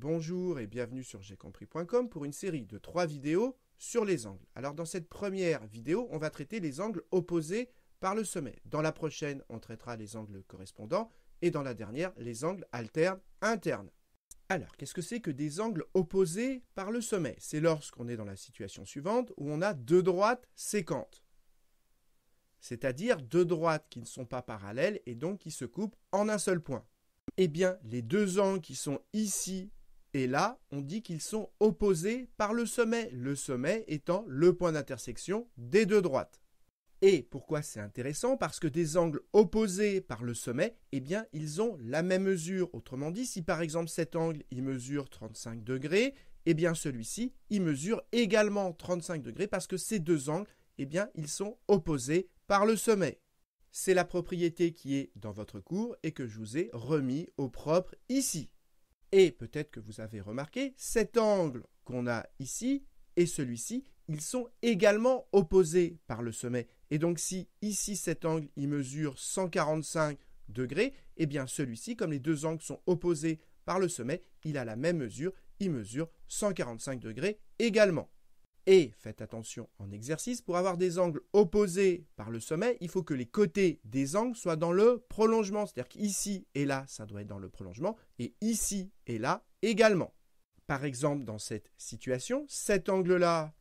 Bonjour et bienvenue sur jcompris.com pour une série de 3 vidéos sur les angles. Alors dans cette première vidéo, on va traiter les angles opposés par le sommet. Dans la prochaine, on traitera les angles correspondants et dans la dernière, les angles alternes internes. Alors, qu'est-ce que c'est que des angles opposés par le sommet? C'est lorsqu'on est dans la situation suivante où on a deux droites sécantes. C'est-à-dire deux droites qui ne sont pas parallèles et donc qui se coupent en un seul point. Eh bien, les deux angles qui sont ici et là, on dit qu'ils sont opposés par le sommet étant le point d'intersection des deux droites. Et pourquoi c'est intéressant? Parce que des angles opposés par le sommet, eh bien, ils ont la même mesure. Autrement dit, si par exemple cet angle, il mesure 35 degrés, eh bien celui-ci, il mesure également 35 degrés parce que ces deux angles, eh bien, ils sont opposés par le sommet. C'est la propriété qui est dans votre cours et que je vous ai remis au propre ici. Et peut-être que vous avez remarqué, cet angle qu'on a ici et celui-ci, ils sont également opposés par le sommet. Et donc si ici cet angle il mesure 145 degrés, eh bien celui-ci, comme les deux angles sont opposés par le sommet, il a la même mesure, il mesure 145 degrés également. Et faites attention en exercice, pour avoir des angles opposés par le sommet, il faut que les côtés des angles soient dans le prolongement. C'est-à-dire qu'ici et là, ça doit être dans le prolongement, et ici et là également. Par exemple, dans cette situation, cet angle-là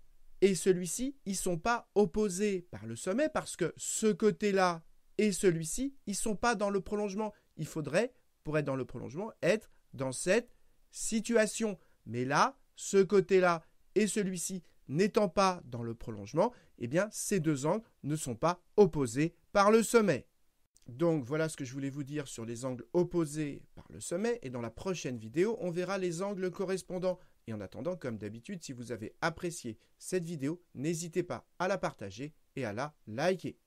et celui-ci, ils ne sont pas opposés par le sommet parce que ce côté-là et celui-ci, ils ne sont pas dans le prolongement. Il faudrait, pour être dans le prolongement, être dans cette situation. Mais là, ce côté-là et celui-ci, n'étant pas dans le prolongement, eh bien, ces deux angles ne sont pas opposés par le sommet. Donc, voilà ce que je voulais vous dire sur les angles opposés par le sommet. Et dans la prochaine vidéo, on verra les angles correspondants. Et en attendant, comme d'habitude, si vous avez apprécié cette vidéo, n'hésitez pas à la partager et à la liker.